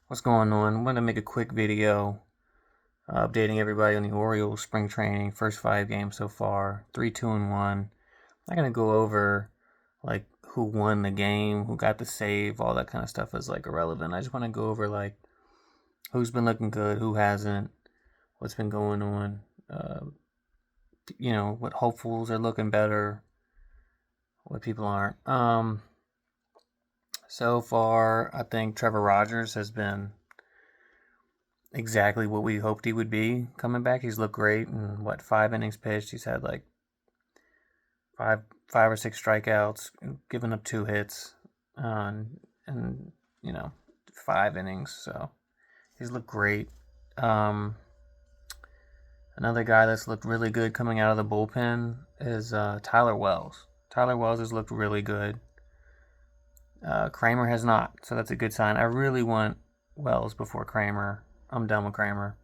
What's going on? I'm going to make a quick video updating everybody on the Orioles spring training. First 5 games so far, 3, 2, and 1. I'm not going to go over like who won the game, who got the save, all that kind of stuff is like irrelevant. I just want to go over like who's been looking good, who hasn't, what's been going on. What hopefuls are looking better, what people aren't. So far, I think Trevor Rogers has been exactly what we hoped he would be coming back. He's looked great in 5 innings pitched. He's had like five or six strikeouts, given up 2 hits, and 5 innings. So he's looked great. Another guy that's looked really good coming out of the bullpen is Tyler Wells. Tyler Wells has looked really good. Kramer has not, so that's a good sign. I really want Wells before Kramer. I'm done with Kramer.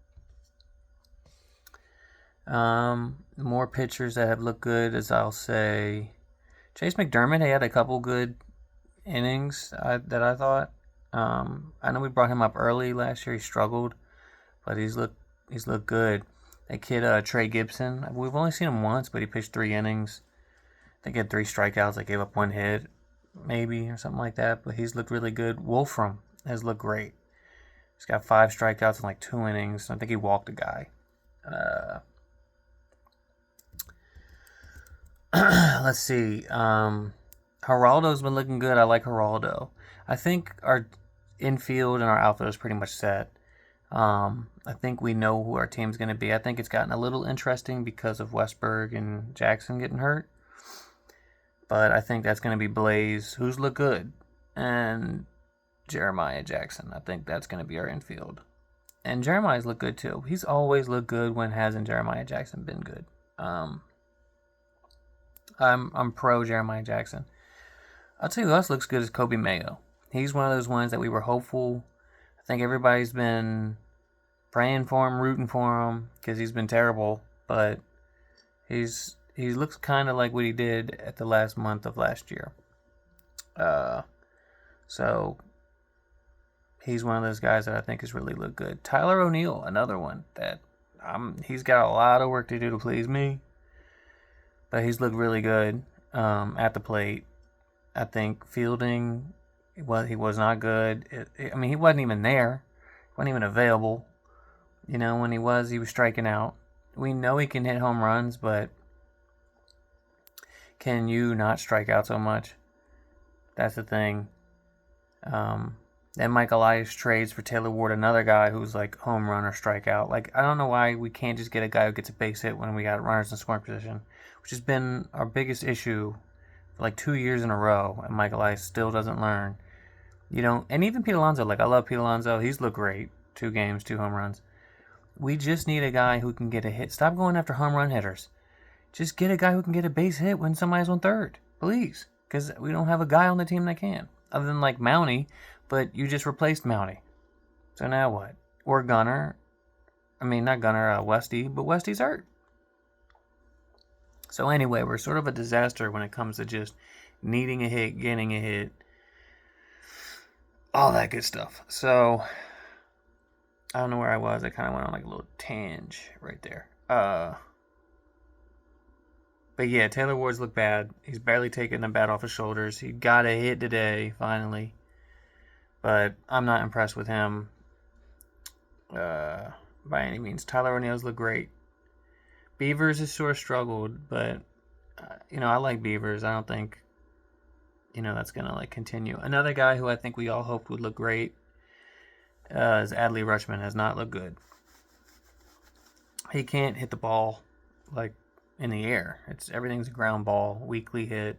More pitchers that have looked good, as I'll say, Chase McDermott. He had a couple good innings that I thought. I know we brought him up early last year. He struggled, but he's looked good. That kid Trey Gibson. We've only seen him once, but he pitched 3 innings. I think he had 3 strikeouts. I gave up 1 hit, maybe or something like that. But he's looked really good. Wolfram has looked great. He's got 5 strikeouts in like 2 innings. I think he walked a guy. Let's see. Geraldo's been looking good. I like Geraldo. I think our infield and our outfield is pretty much set. I think we know who our team's going to be. I think it's gotten a little interesting because of Westberg and Jackson getting hurt. But I think that's going to be Blaze, who's looked good, and Jeremiah Jackson. I think that's going to be our infield. And Jeremiah's looked good too. He's always looked good when hasn't Jeremiah Jackson been good. I'm pro Jeremiah Jackson. I'll tell you who else looks good is Kobe Mayo. He's one of those ones that we were hopeful. I think everybody's been praying for him, rooting for him, because he's been terrible. But he looks kind of like what he did at the last month of last year. So he's one of those guys that I think has really looked good. Tyler O'Neill, another one that he's got a lot of work to do to please me, but he's looked really good at the plate. I think fielding, he was not good. He wasn't even there. He wasn't even available. When he was striking out. We know he can hit home runs, but can you not strike out so much? That's the thing. Then Mike Elias trades for Taylor Ward, another guy who's like home run or strikeout. Like, I don't know why we can't just get a guy who gets a base hit when we got runners in scoring position, which has been our biggest issue for like 2 years in a row, and Mike Elias still doesn't learn. And even Pete Alonso, I love Pete Alonso. He's looked great. 2 games, 2 home runs. We just need a guy who can get a hit. Stop going after home run hitters. Just get a guy who can get a base hit when somebody's on third, please. Because we don't have a guy on the team that can. Other than like Mountie, but you just replaced Mountie. So now what? Or Gunner. Not Gunner, Westy, but Westy's hurt. So anyway, we're sort of a disaster when it comes to just needing a hit, getting a hit, all that good stuff. So I don't know where I was. I kind of went on like a little tangent right there. But yeah, Taylor Ward's looked bad. He's barely taking the bat off his shoulders. He got a hit today, finally. But I'm not impressed with him by any means. Tyler O'Neill's looked great. Beavers has sort of struggled, but, I like Beavers. I don't think, that's going to, continue. Another guy who I think we all hoped would look great is Adley Rutschman. Has not looked good. He can't hit the ball, in the air. Everything's a ground ball, weakly hit.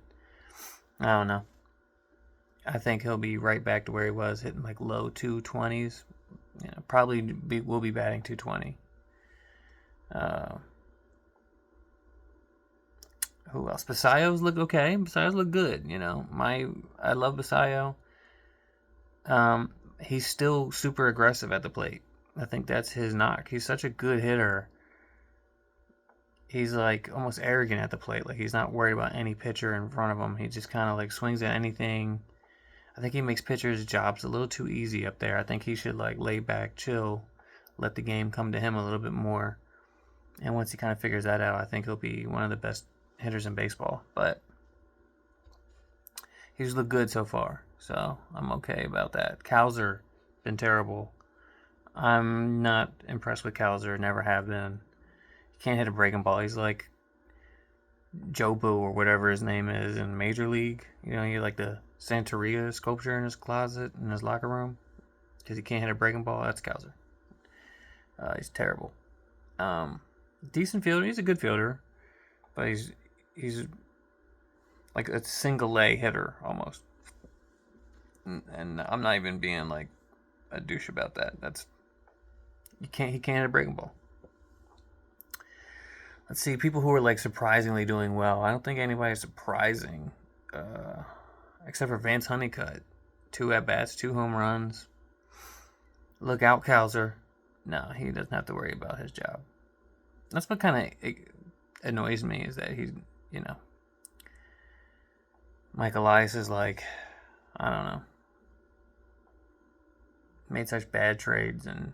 I don't know. I think he'll be right back to where he was, hitting low 220s. Probably will be batting 220. Who else? Basayo's look okay. Basayo's look good. I love Basayo. He's still super aggressive at the plate. I think that's his knock. He's such a good hitter. He's almost arrogant at the plate. He's not worried about any pitcher in front of him. He just kind of swings at anything. I think he makes pitchers' jobs a little too easy up there. I think he should like lay back, chill, let the game come to him a little bit more. And once he kind of figures that out, I think he'll be one of the best hitters in baseball. But he's looked good so far, so I'm okay about that. Cowser, been terrible. I'm not impressed with Cowser, never have been. He can't hit a breaking ball. He's like Jobu or whatever his name is in Major League. You know, he had like the Santeria sculpture in his closet, in his locker room, because he can't hit a breaking ball. That's Cowser. He's terrible. Decent fielder. He's a good fielder, but he's like a single A hitter almost. And I'm not even being like a douche about that. He can't hit a breaking ball. Let's see, people who are like surprisingly doing well. I don't think anybody's surprising, except for Vance Honeycutt. 2 at bats, 2 home runs. Look out, Cowser. No, he doesn't have to worry about his job. That's what kind of annoys me, is that he's, you know, Mike Elias is like, I don't know, made such bad trades, and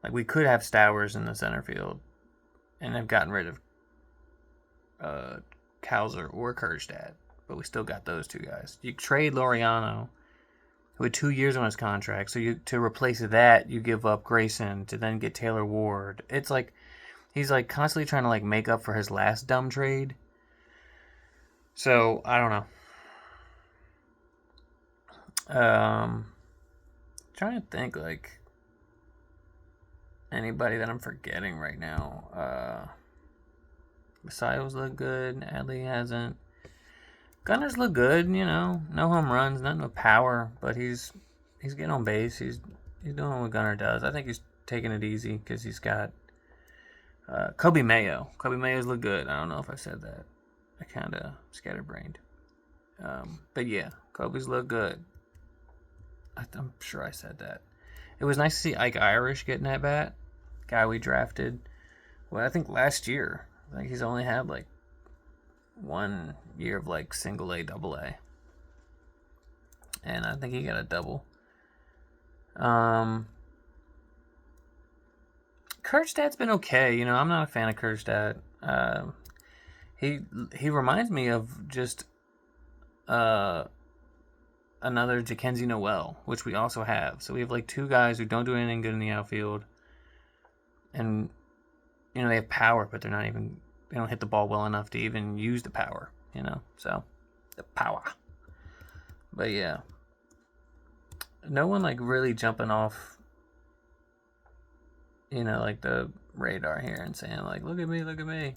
like we could have Stowers in the center field, and have gotten rid of Cowser or Kerstad, but we still got those 2 guys. You trade Laureano, who had 2 years on his contract, so to replace that, you give up Grayson to then get Taylor Ward. It's like he's like constantly trying to like make up for his last dumb trade. So I don't know. Trying to think like anybody that I'm forgetting right now. Messiah's look good. Adley hasn't. Gunners look good, you know. No home runs, nothing with power, but he's getting on base. He's doing what Gunner does. I think he's taking it easy because he's got Kobe Mayo. Kobe Mayo's look good. I don't know if I said that. I kind of scatterbrained. But yeah, Kobe's look good. I'm sure I said that. It was nice to see Ike Irish getting that bat. Guy we drafted, well, I think last year. I think he's only had like 1 year of like single A, double A. And I think he got a double. Kerstad's been okay. You know, I'm not a fan of Kerstad. He reminds me of just another Jackenzie Noel, which we also have. So we have like 2 guys who don't do anything good in the outfield. And, you know, they have power, but they don't hit the ball well enough to even use the power, you know? So, the power. But yeah. No one like really jumping off, you know, like the radar here and saying like, look at me, look at me.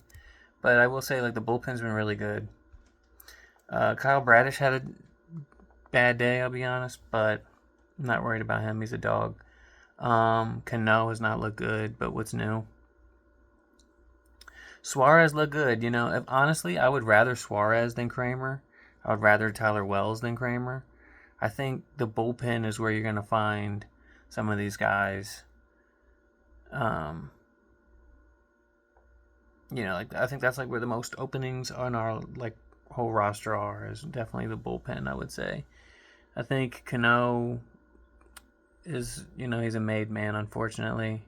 But I will say like the bullpen's been really good. Kyle Bradish had a bad day, I'll be honest, but I'm not worried about him. He's a dog. Cano has not looked good, but what's new? Suarez looked good. You know, honestly, I would rather Suarez than Kramer. I would rather Tyler Wells than Kramer. I think the bullpen is where you're going to find some of these guys. You know, like I think that's like where the most openings on our like whole roster are, is definitely the bullpen, I would say. I think Cano is, you know, he's a made man, unfortunately,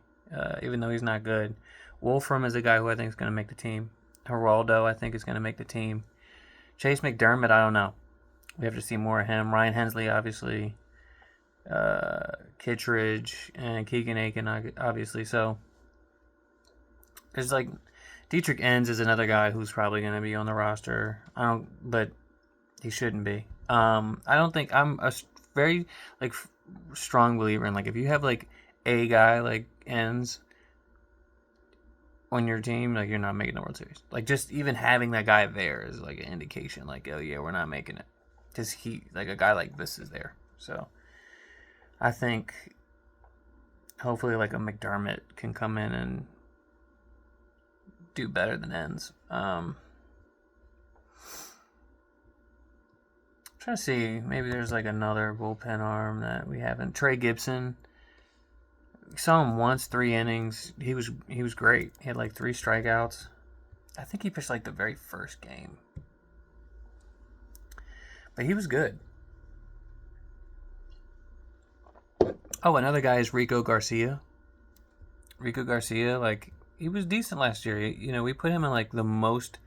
even though he's not good. Wolfram is a guy who I think is going to make the team. Geraldo, I think, is going to make the team. Chase McDermott, I don't know. We have to see more of him. Ryan Hensley, obviously. Kittredge and Keegan Aiken, obviously. So, there's like Dietrich Enns is another guy who's probably going to be on the roster. But he shouldn't be. I don't think I'm a very like strong believer in like if you have like a guy like Enns on your team, like you're not making the World Series. Like just even having that guy there is like an indication, like oh yeah, we're not making it, because he like a guy like this is there. So I think hopefully like a McDermott can come in and do better than Enns. Trying to see, maybe there's like another bullpen arm that we haven't. Trey Gibson. We saw him once, 3 innings. He was great. He had like 3 strikeouts. I think he pitched like the very first game. But he was good. Oh, another guy is Rico Garcia. Rico Garcia, like, he was decent last year. We put him in like the most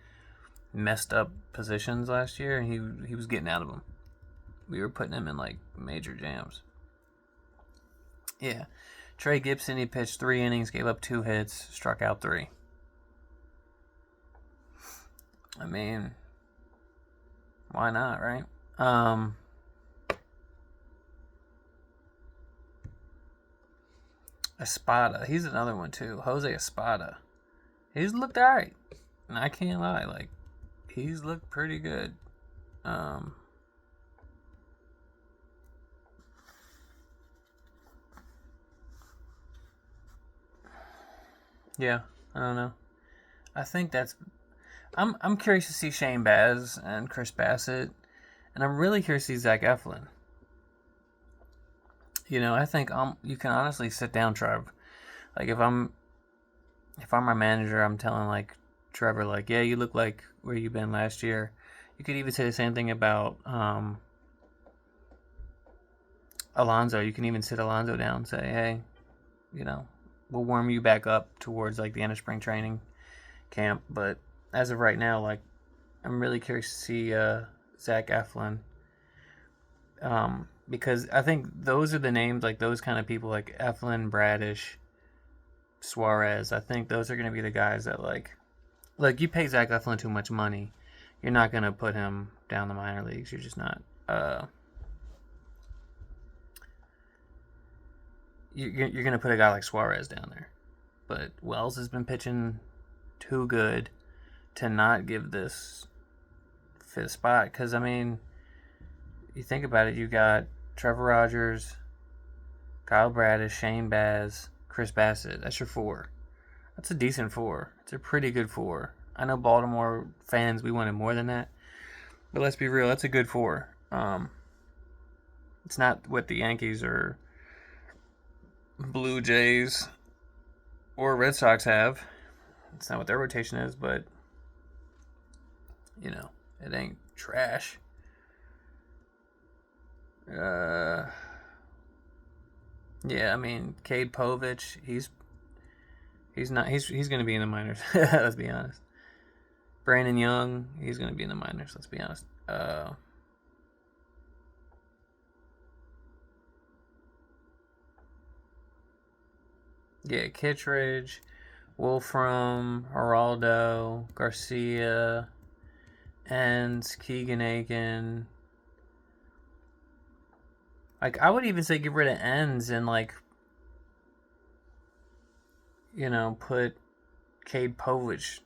messed up positions last year, and he was getting out of them. We were putting him in like major jams. Yeah. Trey Gibson, he pitched 3 innings, gave up 2 hits, struck out 3. I mean, why not, right? Espada, he's another one too. Jose Espada. He's looked alright. And I can't lie, like, he's looked pretty good. Yeah, I don't know. I think that's. I'm curious to see Shane Baz and Chris Bassett, and I'm really curious to see Zach Eflin. I think you can honestly sit down, Trev. Like if I'm my manager, I'm telling like Trevor, like, yeah, you look like where you've been last year. You could even say the same thing about Alonso. You can even sit Alonso down and say, hey, we'll warm you back up towards like the end of spring training camp. But as of right now, like, I'm really curious to see Zach Eflin. Because I think those are the names, like those kind of people, like Eflin, Bradish, Suarez. I think those are going to be the guys that like you pay Zach Eflin too much money, you're not going to put him down the minor leagues. You're just not. You're going to put a guy like Suarez down there. But Wells has been pitching too good to not give this fifth spot. Because, I mean, you think about it, you got Trevor Rogers, Kyle Bradish, Shane Baz, Chris Bassett. That's your 4. That's a decent 4. It's a pretty good 4. I know Baltimore fans, we wanted more than that. But let's be real, that's a good 4. It's not what the Yankees or Blue Jays or Red Sox have. It's not what their rotation is, but, it ain't trash. Yeah, I mean, Cade Povich, he's going to be in the minors. Let's be honest. Brandon Young, he's going to be in the minors. Let's be honest. Yeah, Kittredge, Wolfram, Geraldo, Garcia, and Keegan Aiken. Like, I would even say get rid of Ends and, like, put Cade Povich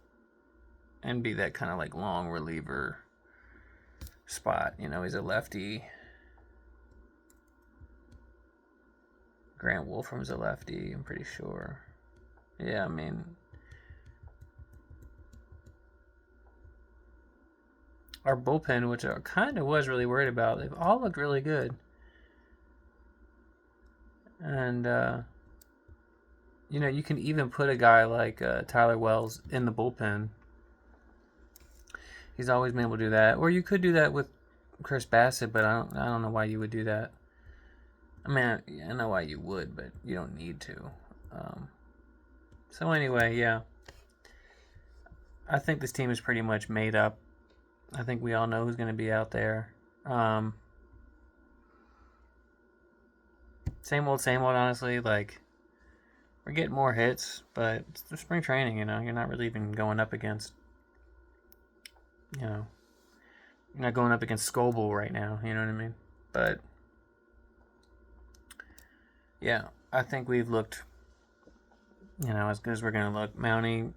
and be that kind of, like, long reliever spot. He's a lefty. Grant Wolfram's a lefty, I'm pretty sure. Yeah, I mean, our bullpen, which I kind of was really worried about, they've all looked really good. And, you can even put a guy like Tyler Wells in the bullpen. He's always been able to do that. Or you could do that with Chris Bassett, but I don't know why you would do that. I mean, I know why you would, but you don't need to. So anyway, yeah. I think this team is pretty much made up. I think we all know who's going to be out there. Same old, honestly. Like, we're getting more hits, but it's the spring training, you're not really even going up against, you're not going up against Scoble right now, you know what I mean? But, yeah, I think we've looked, as good as we're going to look. Mountie,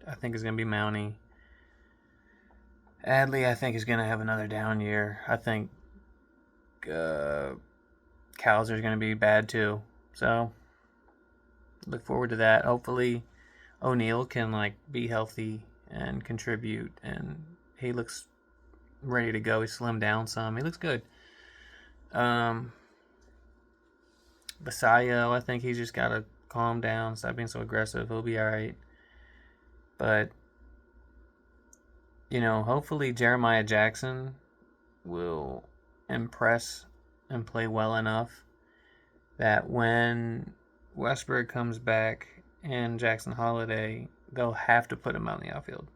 I think is going to be Mountie. Adley, I think, is going to have another down year. I think Cowser's going to be bad too. So, look forward to that. Hopefully, O'Neill can, like, be healthy and contribute. And he looks ready to go. He slimmed down some. He looks good. Basayo, I think he's just got to calm down, stop being so aggressive. He'll be all right. But, hopefully Jeremiah Jackson will impress and play well enough that when Westburg comes back and Jackson Holiday, they'll have to put him out in the outfield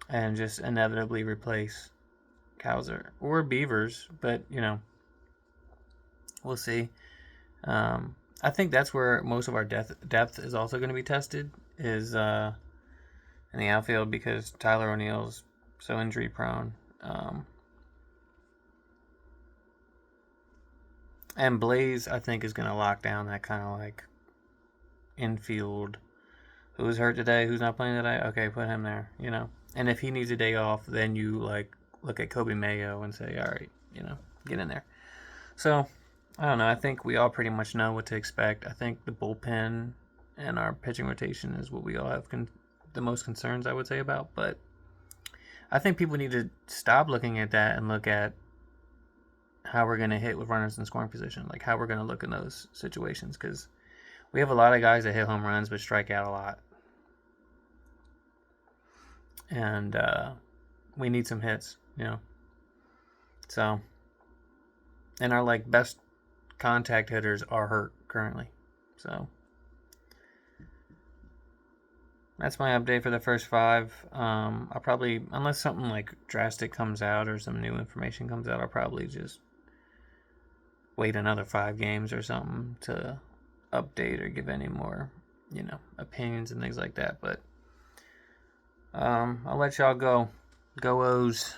and just inevitably replace Cowser or Beavers, but we'll see. I think that's where most of our depth is also going to be tested, is in the outfield, because Tyler O'Neill's so injury prone. And Blaze, I think, is going to lock down that kind of like infield. Who's hurt today? Who's not playing today? Okay, put him there. And if he needs a day off, then you like look at Kobe Mayo and say, all right, get in there. So I don't know. I think we all pretty much know what to expect. I think the bullpen and our pitching rotation is what we all have the most concerns, I would say, about. But I think people need to stop looking at that and look at how we're going to hit with runners in scoring position, like how we're going to look in those situations, because we have a lot of guys that hit home runs but strike out a lot. And we need some hits, So, and our like best contact hitters are hurt currently. So that's my update for the first 5. I'll probably, unless something like drastic comes out or some new information comes out, I'll probably just wait another 5 games or something to update or give any more, opinions and things like that. But I'll let y'all go. Go O's.